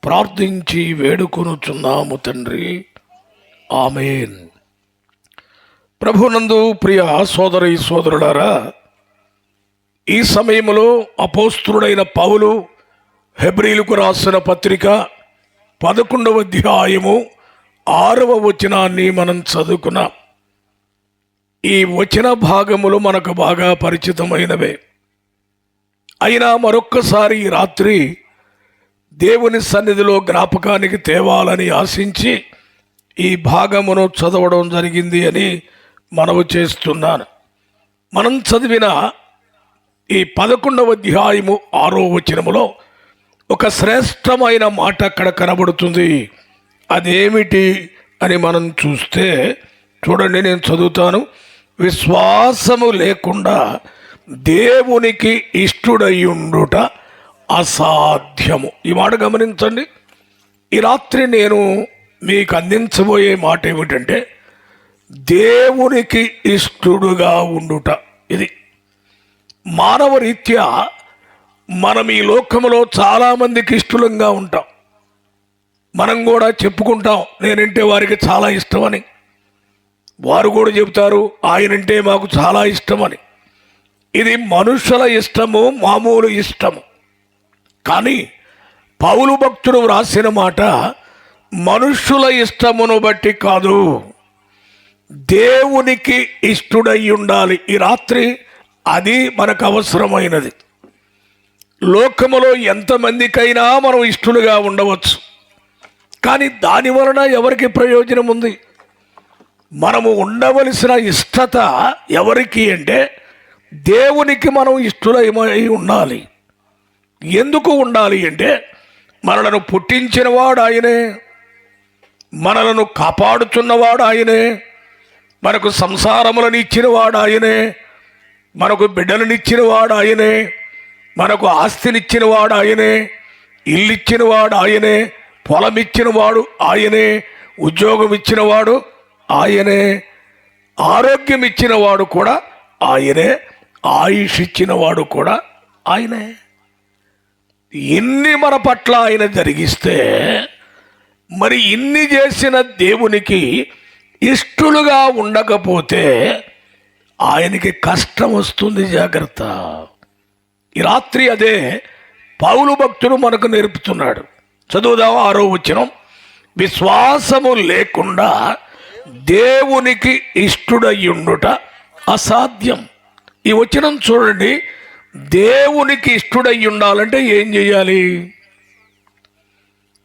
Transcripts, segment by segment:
ప్రార్థించి వేడుకొనుచున్నాము తండ్రి, ఆమేన్. ప్రభునందు ప్రియ సోదరి సోదరులారా, ఈ సమయంలో అపోస్తలుడైన పౌలు హెబ్రీలకు రాసిన పత్రిక 11వ అధ్యాయము 6వ వచనాన్ని మనం చదువుకున్నాం. ఈ వచన భాగములు మనకు బాగా పరిచితమైనవే. అయినా మరొక్కసారి ఈ రాత్రి దేవుని సన్నిధిలో జ్ఞాపకానికి తేవాలని ఆశించి ఈ భాగమును చదవడం జరిగింది అని మనవి చేస్తున్నాను. మనం చదివిన ఈ 11వ అధ్యాయము 6వ వచనములో ఒక శ్రేష్టమైన మాట అక్కడ కనబడుతుంది. అదేమిటి అని మనం చూస్తే చూడండి, నేను చదువుతాను. విశ్వాసము లేకుండా దేవునికి ఇష్టుడయ్యుండుట అసాధ్యము. ఈ మాట గమనించండి. ఈ రాత్రి నేను మీకు అందించబోయే మాట ఏమిటంటే, దేవునికి ఇష్టుడుగా ఉండుట. ఇది మానవ రీత్యా మనం ఈ లోకంలో చాలామందికి ఇష్టంగా ఉంటాం. మనం కూడా చెప్పుకుంటాం, నేనంటే వారికి చాలా ఇష్టమని. వారు కూడా చెబుతారు, ఆయనంటే మాకు చాలా ఇష్టమని. ఇది మనుషుల ఇష్టము, మామూలు ఇష్టము. కానీ పౌలు భక్తుడు వ్రాసిన మాట మనుషుల ఇష్టమును బట్టి కాదు, దేవునికి ఇష్టుడై ఉండాలి. ఈ రాత్రి అది మనకు అవసరమైనది. లోకములో ఎంతమందికైనా మనం ఇష్టలుగా ఉండవచ్చు, కానీ దాని వలన ఎవరికి ప్రయోజనం ఉంది? మనము ఉండవలసిన ఇష్టత ఎవరికి అంటే, దేవునికి మనం ఇష్టలై ఉండాలి. ఎందుకు ఉండాలి అంటే, మనలను పుట్టించినవాడు ఆయనే, మనలను కాపాడుతున్నవాడు ఆయనే, మనకు సంసారములను ఇచ్చినవాడు ఆయనే, మనకు బిడ్డలనిచ్చినవాడు ఆయనే, మనకు ఆస్తినిచ్చినవాడు ఆయనే, ఇల్లు ఇచ్చినవాడు ఆయనే, పొలం ఇచ్చినవాడు ఆయనే, ఉద్యోగం ఇచ్చినవాడు ఆయనే, ఆరోగ్యం ఇచ్చినవాడు కూడా ఆయనే, ఆయుష్ ఇచ్చినవాడు కూడా ఆయనే. ఇన్ని మన పట్ల ఆయన జరిగిస్తే మరి ఇన్ని చేసిన దేవునికి ఇష్టలుగా ఉండకపోతే ఆయనకి కష్టం వస్తుంది. జాగ్రత్త. ఈ రాత్రి అదే పౌలు భక్తుడు మనకు నేర్పుతున్నాడు. చదువుదాం 6వ వచనం. విశ్వాసము లేకుండా దేవునికి ఇష్టడయ్యుండుట అసాధ్యం. ఈ వచనం చూడండి. దేవునికి ఇష్టడై ఉండాలంటే ఏం చేయాలి?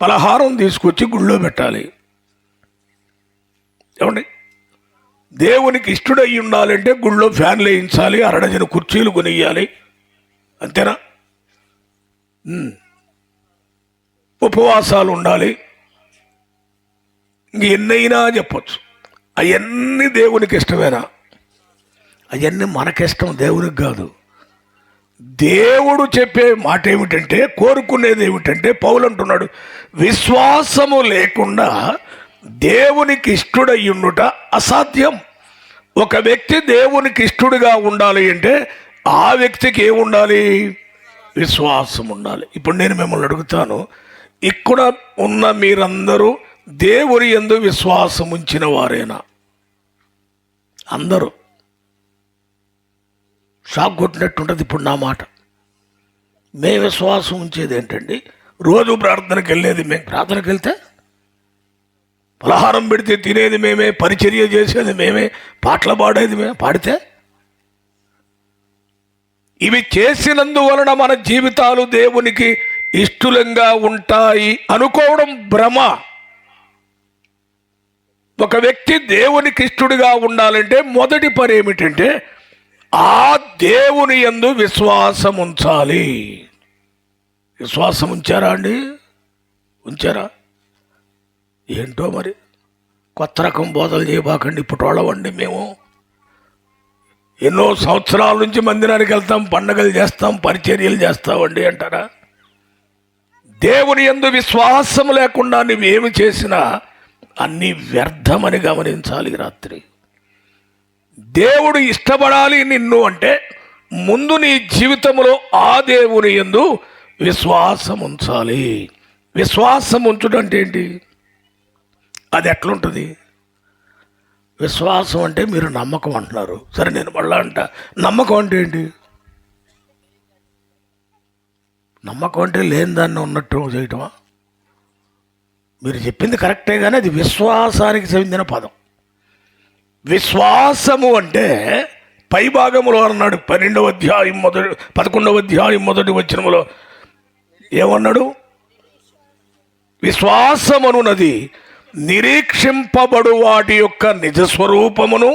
పలహారం తీసుకొచ్చి గుళ్ళో పెట్టాలి. ఏమండి, దేవునికి ఇష్టడై ఉండాలంటే గుళ్ళో ఫ్యాన్లు వేయించాలి, అరడజన కుర్చీలు కొనియాలి. అంతేనా? ఉపవాసాలు ఉండాలి. ఇంక ఎన్నైనా చెప్పచ్చు. అవన్నీ దేవునికి ఇష్టమేనా? అవన్నీ మనకిష్టం, దేవునికి కాదు. దేవుడు చెప్పే మాట ఏమిటంటే, కోరుకునేది ఏమిటంటే, పౌలు అంటున్నాడు, విశ్వాసము లేకుండా దేవునికి ఇష్టడయ్యుండుట అసాధ్యం. ఒక వ్యక్తి దేవునికి ఇష్టడుగా ఉండాలి అంటే ఆ వ్యక్తికి ఏముండాలి? విశ్వాసం ఉండాలి. ఇప్పుడు నేను మిమ్మల్ని అడుగుతాను, ఇక్కడ ఉన్న మీరందరూ దేవుని యందు విశ్వాసం ఉంచిన వారేనా? అందరూ షాక్ కొట్టినట్టుంటుంది ఇప్పుడు నా మాట. మేము విశ్వాసం ఉంచేది ఏంటండి? రోజు ప్రార్థనకి వెళ్ళేది మేము, ప్రార్థనకి వెళ్తే పలహారం పెడితే తినేది మేమే, పరిచర్య చేసేది మేమే, పాటలు పాడేది మేమే, పాడితే ఇవి చేసినందువలన మన జీవితాలు దేవునికి ఇష్టలంగా ఉంటాయి అనుకోవడం భ్రమ. ఒక వ్యక్తి దేవునికి ఇష్టడుగా ఉండాలంటే మొదటి పని ఏమిటంటే, ఆ దేవుని యందు విశ్వాసం ఉంచాలి. విశ్వాసం ఉంచారా అండి? ఉంచారా? ఏంటో మరి కొత్త రకం బోధలు చేయబాకండి. ఇప్పుడు వాళ్ళవండి మేము ఎన్నో సంవత్సరాల నుంచి మందిరానికి వెళ్తాం, పండగలు చేస్తాం, పరిచర్యలు చేస్తామండి అంటారా? దేవుని యందు విశ్వాసం లేకుండా నువ్వేమి చేసినా అన్నీ వ్యర్థమని గమనించాలి. రాత్రి దేవుడు ఇష్టపడాలి నిన్ను అంటే ముందు నీ జీవితంలో ఆ దేవుని యందు విశ్వాసం ఉంచాలి. విశ్వాసం ఉంచుట అంటే ఏంటి? అది ఎట్లుంటుంది? విశ్వాసం అంటే మీరు నమ్మకం అంటున్నారు. సరే, నేను మళ్ళా అంట, నమ్మకం అంటే ఏంటి? నమ్మకం అంటే లేని దాన్ని ఉన్నట్టు చేయటమా? మీరు చెప్పింది కరెక్టే, కానీ అది విశ్వాసానికి చెందిన పదం. విశ్వాసము అంటే పై భాగంలో అన్నాడు, 11వ అధ్యాయం మొదటి వచనములో ఏమన్నాడు? విశ్వాసమనున్నది నిరీక్షింపబడు వాటి యొక్క నిజస్వరూపమును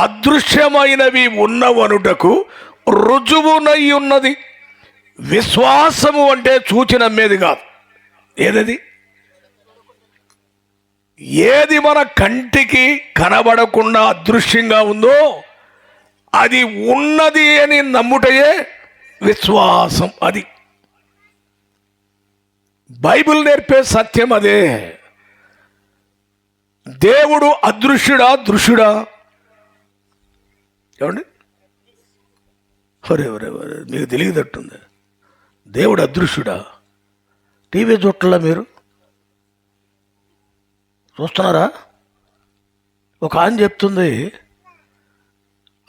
అదృశ్యమైనవి ఉన్నవనుటకు రుజువునై ఉన్నది. విశ్వాసము అంటే చూచి నమ్మేది కాదు. ఏదది? ఏది మన కంటికి కనబడకుండా అదృశ్యంగా ఉందో అది ఉన్నది అని నమ్ముటయే విశ్వాసం. అది బైబిల్ నేర్పే సత్యం అదే. దేవుడు అదృశ్యుడా దృశ్యుడా? ఏమండి? ఒరే మీకు తెలియదట్టుంది. దేవుడు అదృశ్యుడా? టీవీ చూడట్లా మీరు? చూస్తున్నారా? ఒక ఆయన చెప్తుంది,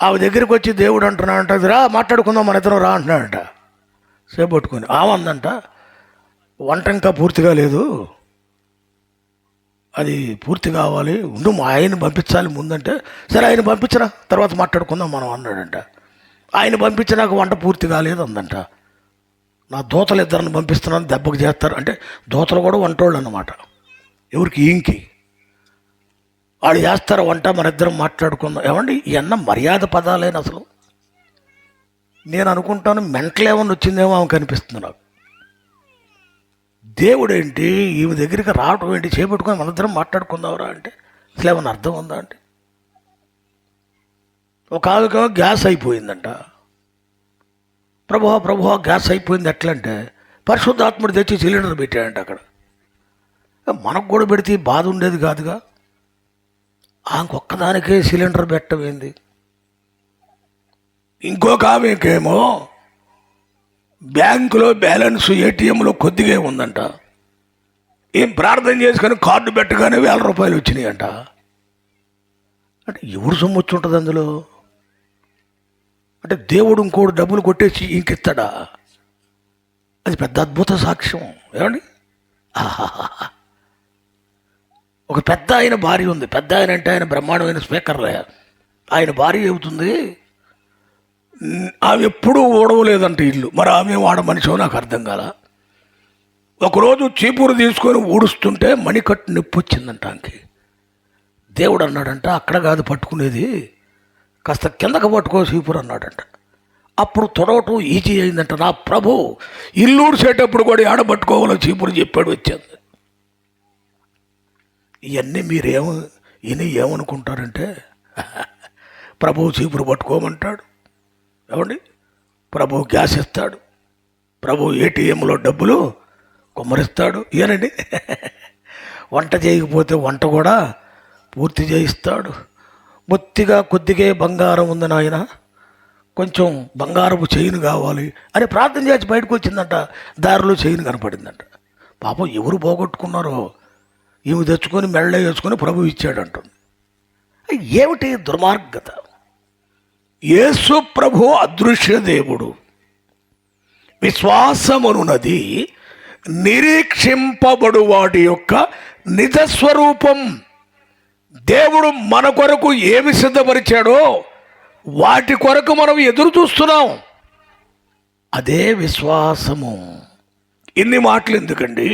ఆమె దగ్గరికి వచ్చి దేవుడు అంటున్నాడంట, రా మాట్లాడుకుందాం మన ఇద్దరం రా అంటున్నాడంట. సేపు పట్టుకొని ఆమందంట, వంట ఇంకా పూర్తిగా లేదు, అది పూర్తి కావాలి, ఉండు మా ఆయన పంపించాలి ముందంటే, సరే ఆయన పంపించరా తర్వాత మాట్లాడుకుందాం మనం అన్నాడంట. ఆయన పంపించినాక వంట పూర్తి కాలేదు అందంట. నా దోతలు ఇద్దరిని పంపిస్తున్నాను దెబ్బకు చేస్తారు అంటే, దోతలు కూడా వంటోళ్ళు అన్నమాట. ఎవరికి? ఈంకి. వాళ్ళు చేస్తారు వంట, మన ఇద్దరం మాట్లాడుకుందాం. ఏమండి ఇవన్న మర్యాద పదాలేని అసలు? నేను అనుకుంటాను మెంటల్ ఏమన్నా వచ్చిందేమో ఆమె కనిపిస్తుంది నాకు. దేవుడు ఏంటి ఈమె దగ్గరికి రావటం ఏంటి, చేపట్టుకొని మన ఇద్దరం మాట్లాడుకుందాంరా అంటే అసలు ఏమన్నా అర్థం ఉందా అంటే? ఒక ఆమెకేమో గ్యాస్ అయిపోయిందంట. ప్రభువా గ్యాస్ అయిపోయింది ఎట్లా అంటే, పరిశుద్ధాత్ముడు తెచ్చి సిలిండర్ పెట్టాడంట అక్కడ. మనకు కూడా పెడితే బాధ ఉండేది కాదుగా. ఆమెకొక్కదానికే సిలిండర్ పెట్టమైంది. ఇంకొక ఆమెకేమో బ్యాంకులో బ్యాలెన్స్ ఏటీఎంలో కొద్దిగా ఉందంట. ఏం ప్రార్థన చేసుకొని కార్డు పెట్టగానే 1000 రూపాయలు వచ్చినాయి అంట. అంటే ఎవరు సొమ్ము వచ్చి ఉంటుంది అందులో? అంటే దేవుడు ఇంకోడు డబ్బులు కొట్టేసి ఇంకిస్తాడా? అది పెద్ద అద్భుత సాక్ష్యం. ఏమండి? ఒక పెద్ద ఆయన భార్య ఉంది. పెద్ద ఆయన అంటే ఆయన బ్రహ్మాండమైన స్పీకర్లే. ఆయన భార్య చెబుతుంది, ఆమె ఎప్పుడూ ఊడవలేదంట ఇల్లు. మరి ఆమె వాడ మనిషో నాకు అర్థం కాల. ఒకరోజు చీపురు తీసుకొని ఊడుస్తుంటే మణికట్టు నొప్పి వచ్చిందంట ఆమెకి. దేవుడు అన్నాడంట, అక్కడ కాదు పట్టుకునేది, కాస్త కిందకు పట్టుకో చీపురు అన్నాడంట. అప్పుడు తొడవటం ఈజీ అయిందంట. నా ప్రభు ఇల్లు ఊడ్చేటప్పుడు కూడా ఆడ పట్టుకోవాలో చీపురు చెప్పాడు వచ్చింది. ఇవన్నీ ఏమనుకుంటారంటే ప్రభు చీపురు పట్టుకోమంటాడు, ఏమండి, ప్రభు గ్యాస్ ఇస్తాడు, ప్రభు ఏటీఎంలో డబ్బులు కుమ్మరిస్తాడు. ఏనండి, వంట చేయకపోతే వంట కూడా పూర్తి చేయిస్తాడు. కొద్దిగా బంగారం ఉంది నాయన, కొంచెం బంగారపు చైన్ కావాలి అని ప్రార్థన చేసి బయటకు వచ్చిందంట. దారిలో చైన్ కనపడిందంట. పాపం ఎవరు పోగొట్టుకున్నారో ఈమె తెచ్చుకొని మెళ్ళ వేసుకొని ప్రభు ఇచ్చాడంటుంది. ఏమిటి దుర్మార్గత? యేసు ప్రభు అదృశ్య దేవుడు. విశ్వాసమనున్నది నిరీక్షింపబడు వాటి యొక్క నిజస్వరూపం. దేవుడు మన కొరకు ఏమి సిద్ధపరిచాడో వాటి కొరకు మనం ఎదురు చూస్తున్నాం. అదే విశ్వాసము. ఇన్ని మాటలు ఎందుకండి?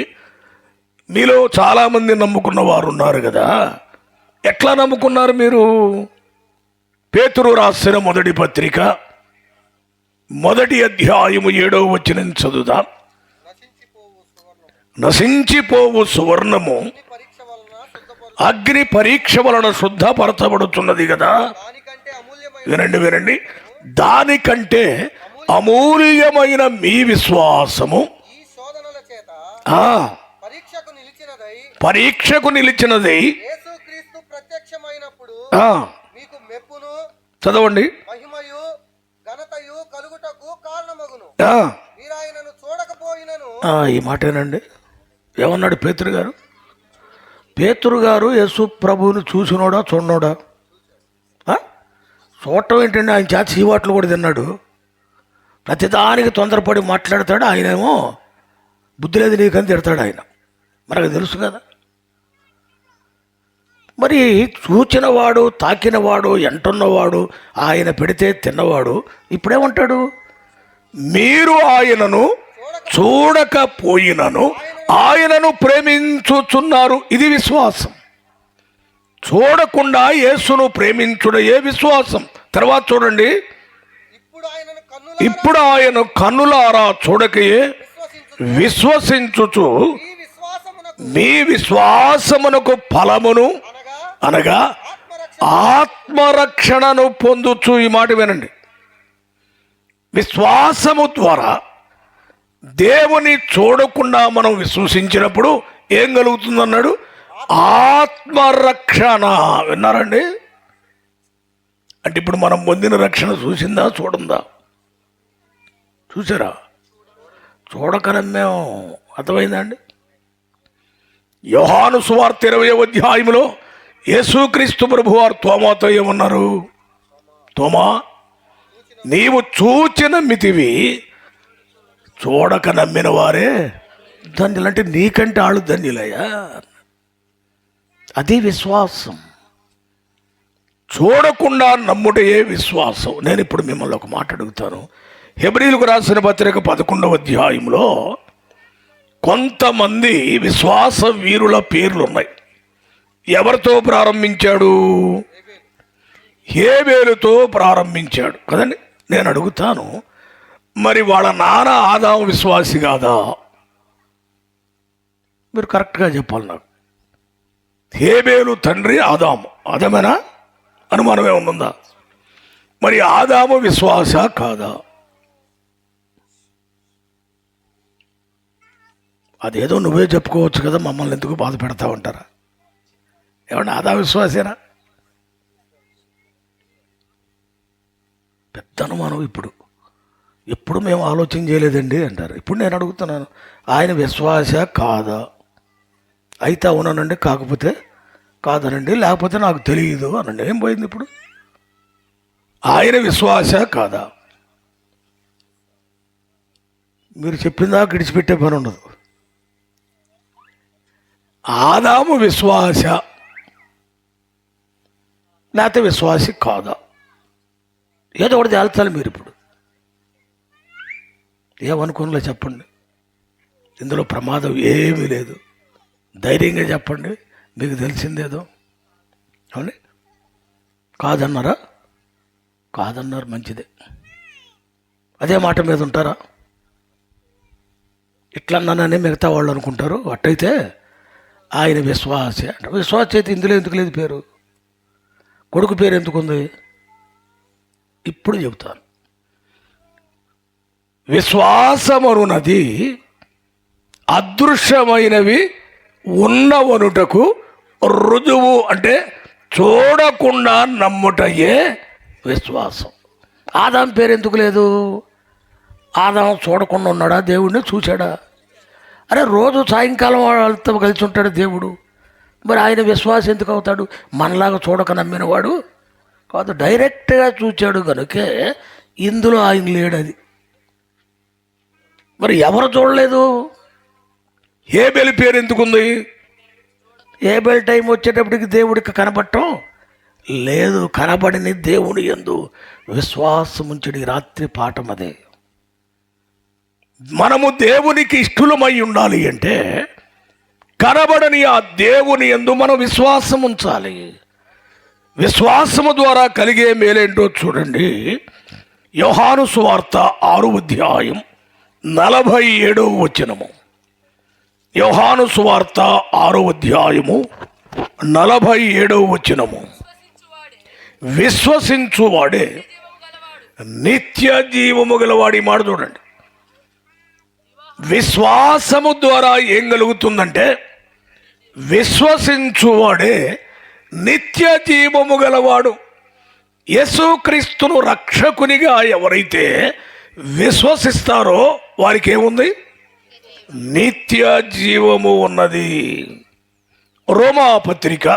మీలో చాలామంది నమ్ముకున్న వారు ఉన్నారు కదా. ఎట్లా నమ్ముకున్నారు మీరు? పేతురు రాసిన మొదటి పత్రిక 1వ అధ్యాయము 7వ వచనం చదువుదాం. నశించిపోవు సువర్ణము అగ్ని పరీక్ష వలన శుద్ధపరచబడుతున్నది కదా. వినండి, దానికంటే అమూల్యమైన మీ విశ్వాసము పరీక్షకు నిలిచినది. చదవండి. ఈ మాటేనండి. ఏమన్నాడు పేతురు గారు యేసు ప్రభువుని చూసినోడా చూడనోడా? చూడటం ఏంటండి, ఆయన చేత చీవాట్లు కూడా తిన్నాడు. ప్రతిదానికి తొందరపడి మాట్లాడతాడు. ఆయనేమో బుద్ధి లేదు నీకని తిడతాడు ఆయన. మనకు తెలుసు కదా. మరి చూచినవాడు, తాకినవాడు, ఎంటున్నవాడు, ఆయన పెడితే తిన్నవాడు ఇప్పుడేమంటాడు? మీరు ఆయనను చూడకపోయినను ఆయనను ప్రేమించుచున్నారు. ఇది విశ్వాసం. చూడకుండా యేసును ప్రేమించుడే విశ్వాసం. తర్వాత చూడండి, ఇప్పుడు ఆయన కన్నులారా చూడకయే విశ్వసించుచు మీ విశ్వాసమునకు ఫలమును అనగా ఆత్మరక్షణను పొందుచు. ఈ మాట వినండి. విశ్వాసము ద్వారా దేవుని చూడకుండా మనం విశ్వసించినప్పుడు ఏం కలుగుతుందన్నాడు? ఆత్మరక్షణ. విన్నారండి? అంటే ఇప్పుడు మనం పొందిన రక్షణ చూసిందా, చూడందా? చూసారా? చూడకనమ్మేం. అర్థమైందా అండి? యోహాను సువార్త 20వ అధ్యాయంలో యేసుక్రీస్తు ప్రభువారు తోమాతో ఏమన్నారు? తోమా, నీవు చూచి నమ్మితివి, చూడక నమ్మిన వారే ధన్యులు. అంటే నీకంటే ఆళ్ళు ధన్యులయ్యా. అది విశ్వాసం. చూడకుండా నమ్ముటే విశ్వాసం. నేను ఇప్పుడు మిమ్మల్ని ఒక మాట అడుగుతాను. హెబ్రీయులకు రాసిన పత్రిక 11వ అధ్యాయంలో కొంతమంది విశ్వాస వీరుల పేర్లు ఉన్నాయి. ఎవరితో ప్రారంభించాడు? హేబేలుతో ప్రారంభించాడు కదండి. నేను అడుగుతాను, మరి వాళ్ళ నాన్న ఆదాము విశ్వాసి కాదా? మీరు కరెక్ట్గా చెప్పాలి నాకు. హేబేలు తండ్రి ఆదాము. అదేమైనా అనుమానమే ఉందా? మరి ఆదాము విశ్వాస కాదా? అదేదో నువ్వే చెప్పుకోవచ్చు కదా, మమ్మల్ని ఎందుకు బాధ పెడతా ఉంటారా? ఏమన్నా ఆదాము విశ్వాసేనా? పెద్ద అనుమానం. ఇప్పుడు మేము ఆలోచన చేయలేదండి అంటారు. ఇప్పుడు నేను అడుగుతున్నాను, ఆయన విశ్వాస కాదా? అయితే అవునానండి, కాకపోతే కాదనండి, లేకపోతే నాకు తెలియదు అనండి. ఏం పోయింది ఇప్పుడు? ఆయన విశ్వాస కాదా? మీరు చెప్పిందా విడిచిపెట్టే పని ఉండదు. ఆదాము విశ్వాస లేకపోతే విశ్వాసి కాదా? ఏదో ఒకటి తేల్చాలి మీరు. ఇప్పుడు ఏమనుకోనిలే చెప్పండి. ఇందులో ప్రమాదం ఏమీ లేదు. ధైర్యంగా చెప్పండి, మీకు తెలిసిందేదో. అవును, కాదన్నారా? కాదన్నారు, మంచిదే. అదే మాట మీద ఉంటారా? ఇట్లా అన్నానని మిగతా వాళ్ళు అనుకుంటారు. అట్టయితే ఆయన విశ్వాస అంటే విశ్వాస అయితే ఇందులో ఎందుకు లేదు పేరు? కొడుకు పేరు ఎందుకుంది? ఇప్పుడు చెబుతాను. విశ్వాసమనున్నది అదృశ్యమైనవి ఉన్నవనుటకు రుజువు. అంటే చూడకుండా నమ్ముటయే విశ్వాసం. ఆదాం పేరు ఎందుకు లేదు? ఆదాం చూడకుండా ఉన్నాడా? దేవుడిని చూశాడా? అరే, రోజు సాయంకాలం వాళ్ళతో కలిసి ఉంటాడు దేవుడు. మరి ఆయన విశ్వాసం ఎందుకు అవుతాడు? మనలాగా చూడక నమ్మినవాడు కాదు, డైరెక్ట్గా చూచాడు కనుకే ఇందులో ఆయన లేడు. అది మరి ఎవరు చూడలేదు? హేబేలు పేరు ఎందుకుంది? హేబేల్ టైం వచ్చేటప్పటికి దేవుడికి కనబడటం లేదు. కనబడిని దేవుని యందు విశ్వాసముంచడి రాత్రి పాఠం అదే. మనము దేవునికి ఇష్టలమై ఉండాలి అంటే కనబడని ఆ దేవుని యందు మనం విశ్వాసం ఉంచాలి. విశ్వాసము ద్వారా కలిగే మేలేంటో చూడండి. యోహాను సువార్త 6వ అధ్యాయం 47వ వచనము. యోహాను సువార్త 6వ అధ్యాయము 47వ వచనము. విశ్వసించువాడే నిత్య జీవము గలవాడి మాట చూడండి. విశ్వాసము ద్వారా ఏం కలుగుతుందంటే విశ్వసించువాడే నిత్య జీవము గలవాడు. యేసుక్రీస్తును రక్షకునిగా ఎవరైతే విశ్వసిస్తారో వారికి ఏముంది? నిత్య జీవము ఉన్నది. రోమాపత్రిక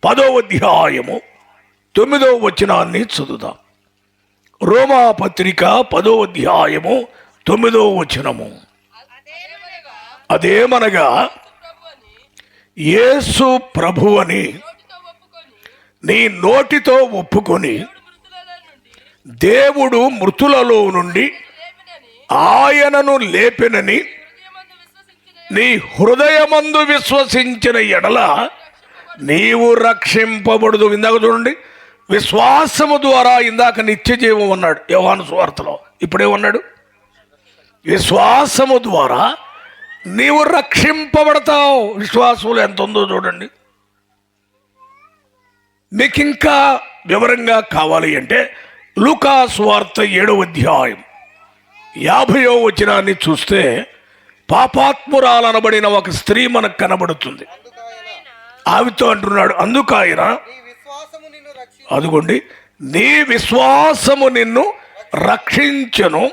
10వ అధ్యాయము 9వ వచనాన్ని చదువుదాం. రోమాపత్రిక 10వ అధ్యాయము 9వ వచనము. అదేమనగా యేసు ప్రభువని నీ నోటితో ఒప్పుకొని దేవుడు మృతులలో నుండి ఆయనను లేపెనని నీ హృదయమందు విశ్వసించిన ఎడల నీవు రక్షింపబడదు. ఇందాక చూడండి, విశ్వాసము ద్వారా ఇందాక నిత్య జీవం అన్నాడు యోహాను సువార్తలో. ఇప్పుడేమన్నాడు? విశ్వాసము ద్వారా నీవు రక్షింపబడతావు. విశ్వాసంలో ఎంత ఉందో చూడండి. మీకు ఇంకా వివరంగా కావాలి అంటే లూకా సువార్త 7వ అధ్యాయం 50వ వచనాన్ని చూస్తే పాపాత్మురాలనబడిన ఒక స్త్రీ మనకు కనబడుతుంది. ఆవితో అంటున్నాడు, అందుకాయన అదుగోండి నీ విశ్వాసము నిన్ను రక్షించను,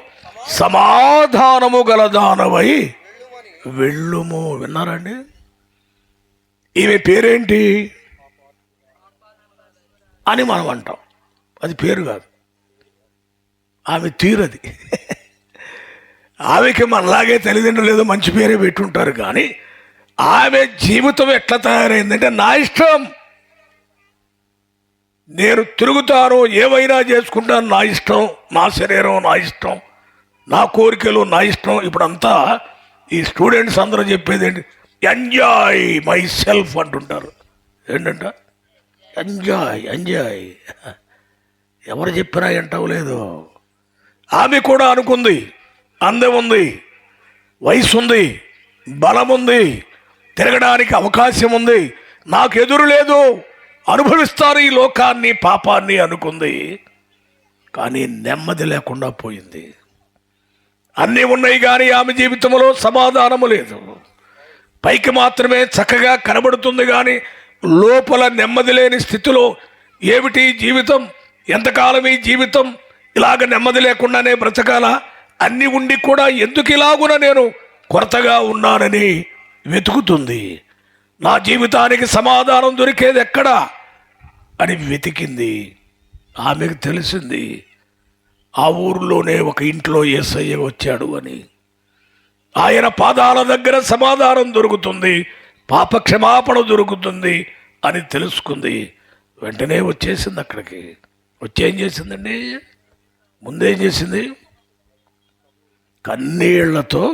సమాధానము గలదానవై వెళ్ళుము. విన్నారండి? ఈమె పేరేంటి అని మనం అంటాం. అది పేరు కాదు, ఆమె తీరది. ఆమెకి మనలాగే తల్లిదండ్రులు ఏదో మంచి పేరే పెట్టుంటారు, కానీ ఆమె జీవితం ఎట్లా తయారైందంటే, నా ఇష్టం, నేను తిరుగుతాను, ఏమైనా చేసుకుంటాను, నా ఇష్టం, నా శరీరం నా ఇష్టం, నా కోరికలు నా ఇష్టం. ఇప్పుడంతా ఈ స్టూడెంట్స్ అందరూ చెప్పేది ఏంటి? ఎంజాయ్ మై సెల్ఫ్ అంటుంటారు. ఏంటంట? Enjoy enjoy. ఎవరు చెప్పినా ఎంటవు లేదు. ఆమె కూడా అనుకుంది, అందం ఉంది, వయసు ఉంది, బలం ఉంది, తిరగడానికి అవకాశం ఉంది, నాకు ఎదురు లేదు, అనుభవిస్తారు ఈ లోకాన్ని, పాపాన్ని అనుకుంది. కానీ నెమ్మది లేకుండా పోయింది. అన్నీ ఉన్నాయి కానీ ఆమె జీవితంలో సమాధానము లేదు. పైకి మాత్రమే చక్కగా కనబడుతుంది కానీ లోపల నెమ్మది లేని స్థితిలో. ఏమిటి జీవితం? ఎంతకాలం ఈ జీవితం? ఇలాగ నెమ్మది లేకుండానే బ్రతకాలా? అన్నీ ఉండి కూడా ఎందుకు ఇలాగున నేను కొరతగా ఉన్నానని వెతుకుతుంది. నా జీవితానికి సమాధానం దొరికేది ఎక్కడా అని వెతికింది. ఆమెకు తెలిసింది ఆ ఊరిలోనే ఒక ఇంట్లో యేసయ్య వచ్చాడు అని. ఆయన పాదాల దగ్గర సమాధానం దొరుకుతుంది, పాప క్షమాపణ దొరుకుతుంది అని తెలుసుకుంది. వెంటనే వచ్చేసింది అక్కడికి. వచ్చి ఏం చేసిందండి? ముందేం చేసింది? కన్నీళ్లతో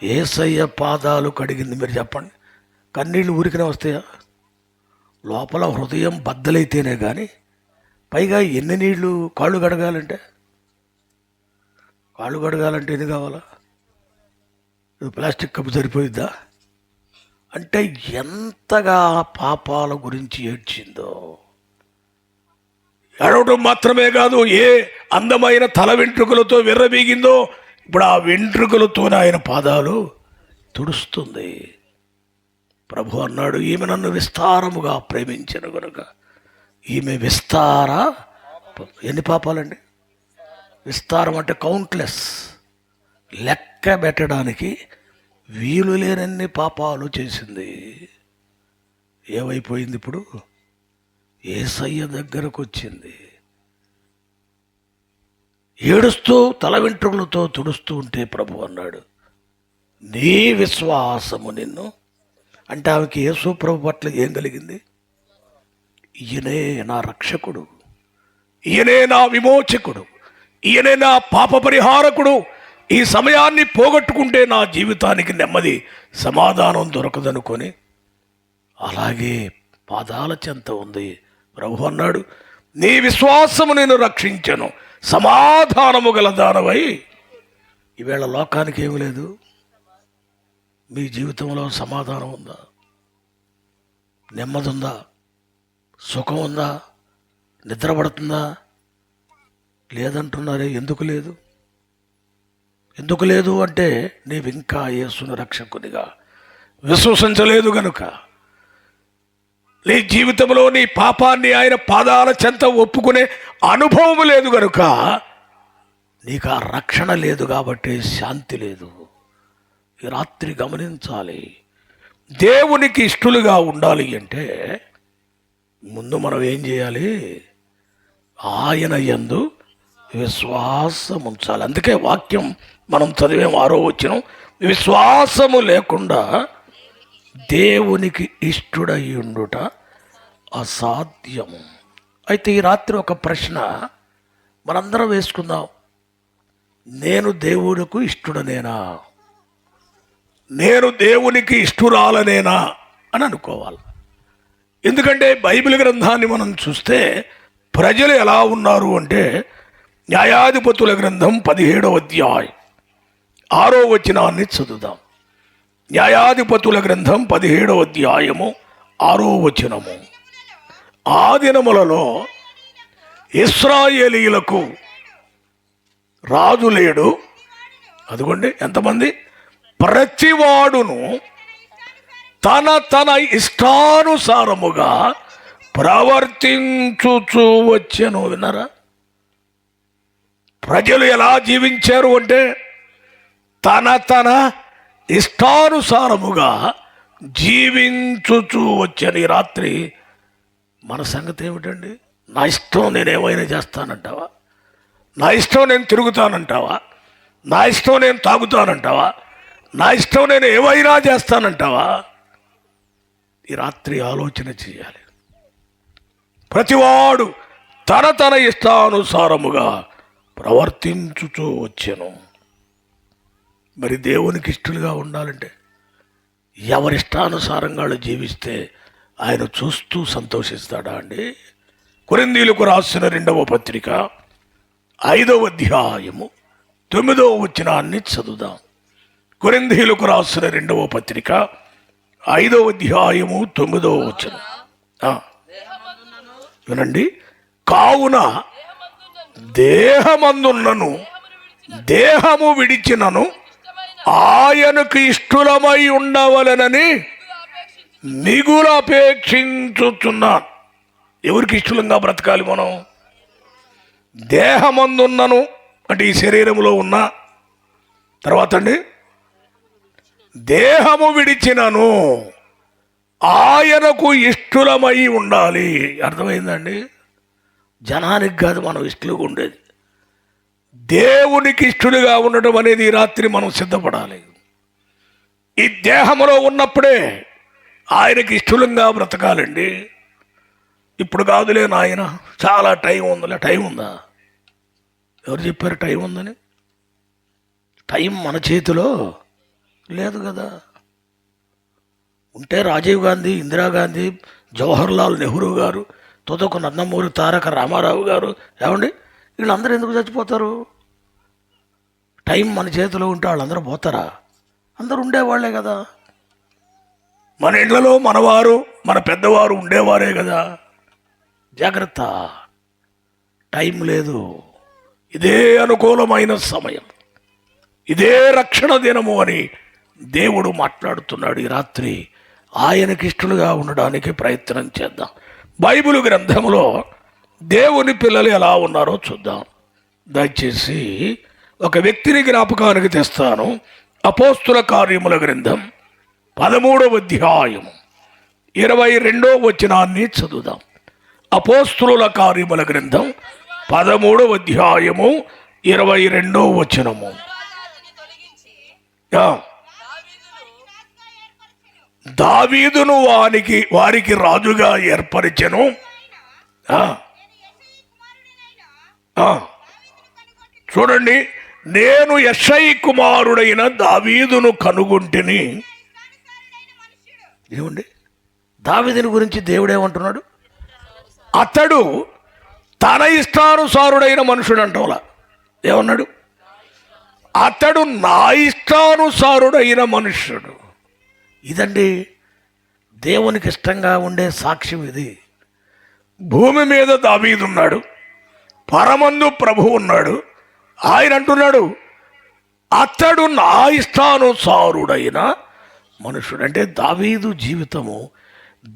యేసయ్య పాదాలు కడిగింది. మీరు చెప్పండి, కన్నీళ్ళు ఊరికనే వస్తాయా? లోపల హృదయం బద్దలైతేనే కానీ. పైగా ఎన్ని నీళ్లు? కాళ్ళు కడగాలంటే ఎన్ని కావాలా? ప్లాస్టిక్ కప్పు సరిపోయిద్దా? అంటే ఎంతగా పాపాల గురించి ఏడ్చిందో. ఏడవడం మాత్రమే కాదు, ఏ అందమైన తల వెంట్రుకలతో విర్రబీగిందో ఇప్పుడు ఆ వెంట్రుకలతోనే ఆయన పాదాలు తుడుస్తుంది. ప్రభు అన్నాడు, ఈమె నన్ను విస్తారముగా ప్రేమించను కనుక ఈమె విస్తార. ఎన్ని పాపాలండి? విస్తారం అంటే కౌంట్లెస్, లెక్క పెట్టడానికి వీలు లేనన్ని పాపాలు చేసింది. ఏమైపోయింది ఇప్పుడు? యేసయ్య దగ్గరకు వచ్చింది. ఏడుస్తూ తల వెంట్రుకలతో తుడుస్తూ ఉంటే ప్రభు అన్నాడు, నీ విశ్వాసము నిన్ను. అంటే ఆమెకి యేసు ప్రభు పట్ల ఏం కలిగింది? ఈయనే నా రక్షకుడు, ఈయనే నా విమోచకుడు, ఈయనే నా పాప పరిహారకుడు. ఈ సమయాన్ని పోగొట్టుకుంటే నా జీవితానికి నెమ్మది, సమాధానం దొరకదనుకొని అలాగే పాదాల చెంత ఉంది. ప్రభు అన్నాడు, నీ విశ్వాసము నేను రక్షించను, సమాధానము గల దానవై. ఈవేళ లోకానికి ఏమి లేదు. మీ జీవితంలో సమాధానం ఉందా? నెమ్మది ఉందా? సుఖం ఉందా? నిద్ర పడుతుందా? లేదంటున్నారే. ఎందుకు లేదు? ఎందుకు లేదు అంటే నీవింకా యేసును రక్షకునిగా విశ్వసించలేదు గనుక. నీ జీవితంలో నీ పాపాన్ని ఆయన పాదాల చెంత ఒప్పుకునే అనుభవం లేదు గనుక నీకు ఆ రక్షణ లేదు, కాబట్టి శాంతి లేదు. ఈ రాత్రి గమనించాలి. దేవునికి ఇష్టలుగా ఉండాలి అంటే ముందు మనం ఏం చేయాలి? ఆయన యందు విశ్వాసం ఉంచాలి. అందుకే వాక్యం మనం చదివేం 6వ వచనం, విశ్వాసము లేకుండా దేవునికి ఇష్టడై ఉండుట అసాధ్యము. అయితే ఈ రాత్రి ఒక ప్రశ్న మనందరం వేసుకుందాం. నేను దేవుడికి ఇష్టడనేనా? నేను దేవునికి ఇష్టురాలనేనా అని అనుకోవాలి. ఎందుకంటే బైబిల్ గ్రంథాన్ని మనం చూస్తే ప్రజలు ఎలా ఉన్నారు అంటే, న్యాయాధిపతుల గ్రంథం 17వ అధ్యాయం 6వ వచనాన్ని చదువుదాం. న్యాయాధిపతుల గ్రంథం 17వ అధ్యాయము 6వ వచనము. ఆ దినములలో ఇశ్రాయేలీయులకు రాజు లేడు. అదిగోండి ఎంతమంది? ప్రతివాడును తన ఇష్టానుసారముగా ప్రవర్తించుచూ వచ్చెను. విన్నారా? ప్రజలు ఎలా జీవించారు అంటే తన ఇష్టానుసారముగా జీవించుచూ వచ్చాను. ఈ రాత్రి మన సంగతి ఏమిటండి? నా ఇష్టం నేనేమైనా చేస్తానంటావా? నా ఇష్టం నేను తిరుగుతానంటావా? నా ఇష్టం నేను తాగుతానంటావా? నా ఇష్టం నేను ఏమైనా చేస్తానంటావా? ఈ రాత్రి ఆలోచన చేయాలి. ప్రతివాడు తన ఇష్టానుసారముగా ప్రవర్తించుచూ వచ్చెను. మరి దేవునికి ఇష్టలుగా ఉండాలంటే ఎవరిష్టానుసారంగా జీవిస్తే ఆయన చూస్తూ సంతోషిస్తాడా అండి? కొరింథీయులకు రాసిన 2వ పత్రిక 5వ అధ్యాయము 9వ వచనాన్ని చదువుదాం. కొరింథీయులకు రాసిన 2వ పత్రిక 5వ అధ్యాయము 9వ వచనం. వినండి. కావున దేహమందున్నను దేహము విడిచినను ఆయనకు ఇష్టలమై ఉండవలెనని మిగులు అపేక్షించుచున్నాను. ఎవరికి ఇష్టలంగా బ్రతకాలి మనం? దేహమందున్నను అంటే ఈ శరీరంలో ఉన్న, తర్వాత అండి దేహము విడిచినను ఆయనకు ఇష్టలమై ఉండాలి. అర్థమైందండి? జనానికి కాదు మనం ఇష్టలుగా ఉండేది, దేవునికి ఇష్టలుగా ఉండటం అనేది ఈ రాత్రి మనం సిద్ధపడాలి. ఈ దేహంలో ఉన్నప్పుడే ఆయనకి ఇష్టలంగా బ్రతకాలండి. ఇప్పుడు కాదులే నాయన, చాలా టైం ఉందిలే. టైం ఉందా? ఎవరు చెప్పారు టైం ఉందని? టైం మన చేతిలో లేదు కదా. ఉంటే రాజీవ్ గాంధీ, ఇందిరాగాంధీ, జవహర్లాల్ నెహ్రూ గారు, తొదకు నందమూరి తారక రామారావు గారు, ఏమండి వీళ్ళందరూ ఎందుకు చచ్చిపోతారు? టైం మన చేతిలో ఉంటే వాళ్ళందరూ పోతారా? అందరూ ఉండేవాళ్లే కదా. మన ఇళ్లలో మనవారు, మన పెద్దవారు ఉండేవారే కదా. జాగ్రత్త, టైం లేదు. ఇదే అనుకూలమైన సమయం, ఇదే రక్షణ దినము అని దేవుడు మాట్లాడుతున్నాడు. ఈ రాత్రి ఆయనకి ఇష్టలుగా ఉండడానికి ప్రయత్నం చేద్దాం. బైబిల్ గ్రంథంలో దేవుని పిల్లలు ఎలా ఉన్నారో చూద్దాం. దయచేసి ఒక వ్యక్తిని జ్ఞాపకానికి తెస్తాను. అపోస్తుల కార్యముల గ్రంథం 13వ అధ్యాయం 22వ వచనాన్ని చదువుదాం. అపోస్తుల కార్యముల గ్రంథం 13వ అధ్యాయము 22వ వచనము. దావీదును వారికి రాజుగా ఏర్పరిచెను. చూడండి, నేను యెషై కుమారుడైన దావీదును కనుగొంటిని. ఏమండి, దావీదుని గురించి దేవుడు ఏమంటున్నాడు? అతడు తన ఇష్టానుసారుడైన మనుషుడు అంటోలా. ఏమన్నాడు? అతడు నా ఇష్టానుసారుడైన మనుష్యుడు. ఇదండి దేవునికి ఇష్టంగా ఉండే సాక్ష్యం. ఇది భూమి మీద దావీదు ఉన్నాడు, పరమందు ప్రభు ఉన్నాడు. ఆయన అంటున్నాడు అతడు నా ఇష్టానుసారుడైన మనుషుడు. అంటే దావీదు జీవితము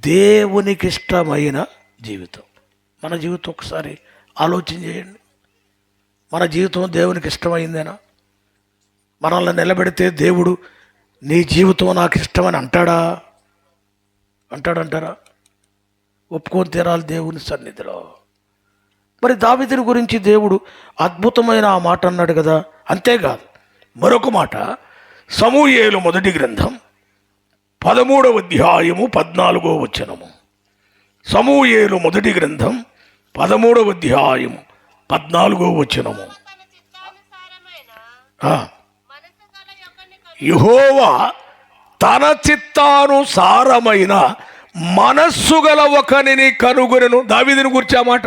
దేవునికి ఇష్టమైన జీవితం. మన జీవితం ఒకసారి ఆలోచన చేయండి. మన జీవితం దేవునికి ఇష్టమైందేనా? మనల్ని నిలబెడితే దేవుడు నీ జీవితం నాకు ఇష్టమని అంటాడంటారా? ఒప్పుకొని తీరాలి దేవుని సన్నిధిలో. మరి దావీదుని గురించి దేవుడు అద్భుతమైన ఆ మాట అన్నాడు కదా. అంతేకాదు, మరొక మాట సమూయేలు మొదటి గ్రంథం 13వ అధ్యాయము 14వ వచనము. సమూయేలు మొదటి గ్రంథం 13వ అధ్యాయము 14వ వచనము. యెహోవా తన చిత్తానుసారమైన మనస్సు గల ఒకనిని కనుగొనెను. దావీదుని గురించి ఆ మాట.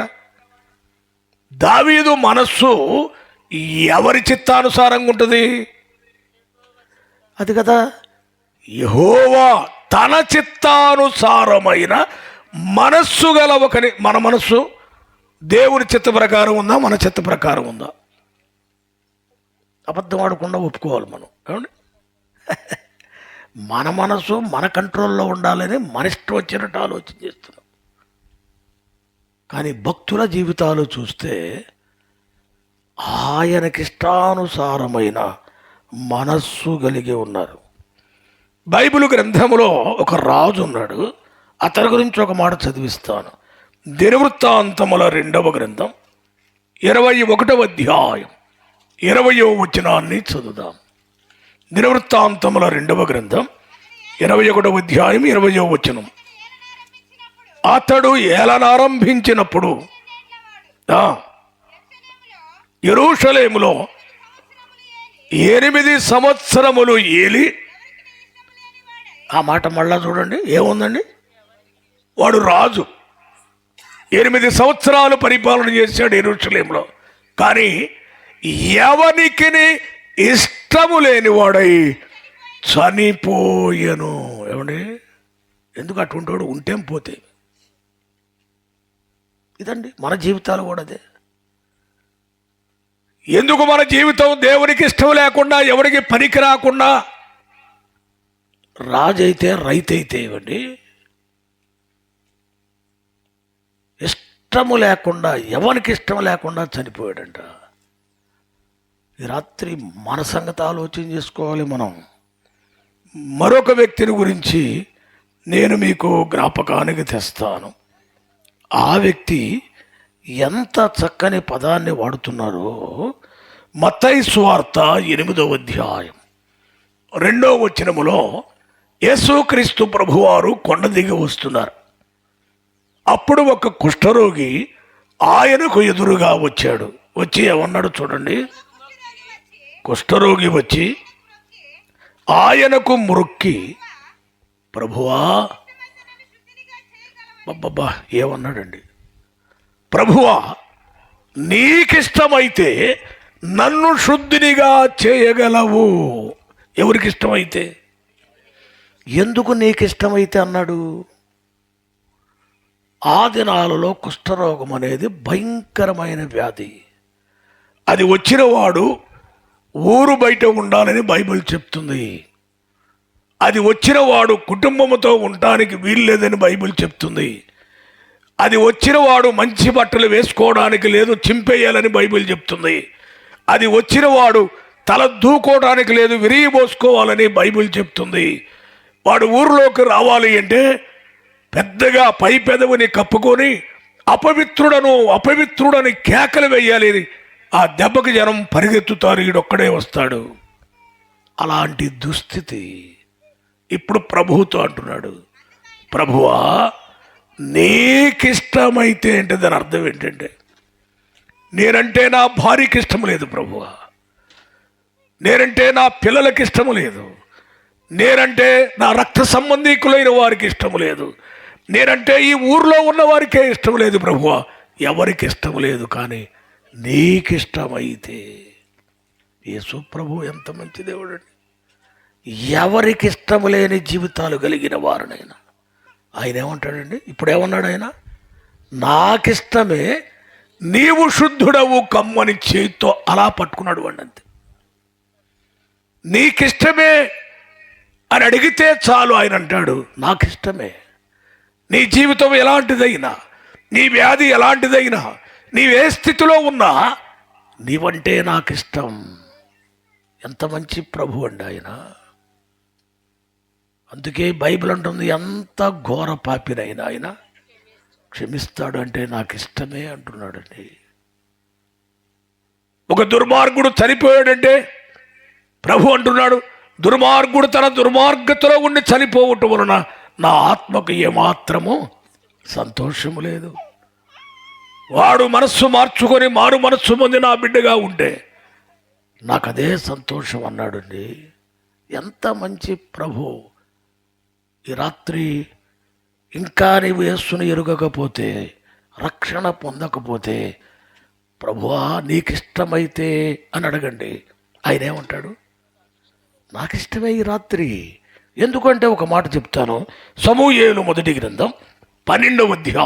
దావీదు మనస్సు ఎవరి చిత్తానుసారంగా ఉంటుంది? అది కదా, యెహోవా తన చిత్తానుసారమైన మనస్సు గల ఒకని. మన మనస్సు దేవుని చిత్త ప్రకారం ఉందా, మన చిత్త ప్రకారం ఉందా? అబద్ధం ఆడకుండా ఒప్పుకోవాలి మనం. ఏమండి, మన మనసు మన కంట్రోల్లో ఉండాలని మన ఇష్టం వచ్చినట్టు ఆలోచన చేస్తున్నాం. కానీ భక్తుల జీవితాలు చూస్తే ఆయనకిష్టానుసారమైన మనస్సు కలిగి ఉన్నారు. బైబిల్ గ్రంథంలో ఒక రాజు ఉన్నాడు. అతని గురించి ఒక మాట చదివిస్తాను. దినవృత్తాంతముల 2వ గ్రంథం 21వ అధ్యాయం 20వ వచనాన్ని చదువుదాం. దినవృత్తాంతముల 2వ గ్రంథం 21వ అధ్యాయం 20వ వచనం. అతడు ఏలనారంభించినప్పుడు యెరూషలేములో 8 సంవత్సరములు ఏలి. ఆ మాట మళ్ళా చూడండి, ఏముందండి? వాడు రాజు 8 సంవత్సరాలు పరిపాలన చేశాడు యెరూషలేములో. కానీ ఎవనికి ఇష్టము లేనివాడై చనిపోయెను. ఏమండి, ఎందుకు అటువంటి వాడు ఉంటేం పోతే? ఇదండి మన జీవితాలు కూడా అదే. ఎందుకు మన జీవితం దేవునికి ఇష్టం లేకుండా, ఎవరికి పనికి రాకుండా, రాజు అయితే రైతు అయితే ఇవ్వండి, ఇష్టము లేకుండా, ఎవరికి ఇష్టం లేకుండా చనిపోయాడంట. ఈ రాత్రి మన సంగతి ఆలోచన చేసుకోవాలి మనం. మరొక వ్యక్తిని గురించి నేను మీకు జ్ఞాపకానికి తెస్తాను. ఆ వ్యక్తి ఎంత చక్కని పదాన్ని వాడుతున్నారో. మత్తయి సువార్త 8వ అధ్యాయం 2వ వచనములో యేసుక్రీస్తు ప్రభువారు కొండ దిగి వస్తున్నారు. అప్పుడు ఒక కుష్ఠరోగి ఆయనకు ఎదురుగా వచ్చాడు. వచ్చి ఏమన్నాడు చూడండి. కుష్ఠరోగి వచ్చి ఆయనకు మ్రొక్కి, ప్రభువా, అబ్బబ్బా ఏమన్నాడండి, ప్రభువా నీకిష్టమైతే నన్ను శుద్ధినిగా చేయగలవు. ఎవరికి ఇష్టమైతే? ఎందుకు నీకిష్టమైతే అన్నాడు? ఆ దినాలలో కుష్ఠరోగం అనేది భయంకరమైన వ్యాధి. అది వచ్చిన వాడు ఊరు బయట ఉండాలని బైబిల్ చెప్తుంది. అది వచ్చిన వాడు కుటుంబంతో ఉండటానికి వీల్లేదని బైబిల్ చెప్తుంది. అది వచ్చిన వాడు మంచి బట్టలు వేసుకోవడానికి లేదు, చింపేయాలని బైబిల్ చెప్తుంది. అది వచ్చిన వాడు తల దూకోవడానికి లేదు, విరిగిపోసుకోవాలని బైబిల్ చెప్తుంది. వాడు ఊరిలోకి రావాలి అంటే పెద్దగా పై పెదవిని కప్పుకొని అపవిత్రుడని కేకలు వేయాలి. ఆ దెబ్బకి జనం పరిగెత్తుతారు, ఈడొక్కడే వస్తాడు. అలాంటి దుస్థితి. ఇప్పుడు ప్రభువుతో అంటున్నాడు, ప్రభువా నీకిష్టమైతే అంటే దాని అర్థం ఏంటంటే, నేనంటే నా భార్యకి ఇష్టం లేదు ప్రభువా, నేనంటే నా పిల్లలకి ఇష్టం లేదు, నేనంటే నా రక్త సంబంధీకులైన వారికి ఇష్టం లేదు, నేనంటే ఈ ఊర్లో ఉన్న వారికే ఇష్టం లేదు ప్రభువా, ఎవరికి ఇష్టం లేదు. కానీ నీకిష్టమైతే. యేసు ప్రభు ఎంత మంచి దేవుడు అండి. ఎవరికి ఇష్టం లేని జీవితాలు కలిగిన వారినైనా ఆయన ఏమంటాడండి? ఇప్పుడు ఏమన్నాడు ఆయన? నాకిష్టమే, నీవు శుద్ధుడవు కమ్మని చేతితో అలా పట్టుకున్నాడు వాడిని. అంతే. నీకిష్టమే అని అడిగితే చాలు. ఆయన అంటాడు నాకిష్టమే. నీ జీవితం ఎలాంటిదైనా, నీ వ్యాధి ఎలాంటిదైనా, నీవే స్థితిలో ఉన్నా నీవంటే నాకిష్టం. ఎంత మంచి ప్రభు అండి ఆయన. అందుకే బైబిల్ అంటుంది, ఎంత ఘోర పాపినైనా ఆయన క్షమిస్తాడు అంటే నాకు ఇష్టమే అంటున్నాడండి. ఒక దుర్మార్గుడు చనిపోయాడంటే ప్రభు అంటున్నాడు, దుర్మార్గుడు తన దుర్మార్గతలో ఉండి చనిపోవటం వలన నా ఆత్మకు ఏమాత్రము సంతోషము లేదు. వాడు మనస్సు మార్చుకొని మారు మనస్సు పొంది నా బిడ్డగా ఉంటే నాకు అదే సంతోషం అన్నాడండి. ఎంత మంచి ప్రభు. ఈ రాత్రి ఇంకా నీవు యేసుని ఎరుగకపోతే, రక్షణ పొందకపోతే, ప్రభువా నీకిష్టమైతే అని అడగండి. ఆయన ఏమంటాడు? నాకు ఇష్టమే ఈ రాత్రి. ఎందుకంటే ఒక మాట చెప్తాను. సమూయేలు మొదటి గ్రంథం 12వ అధ్యాయం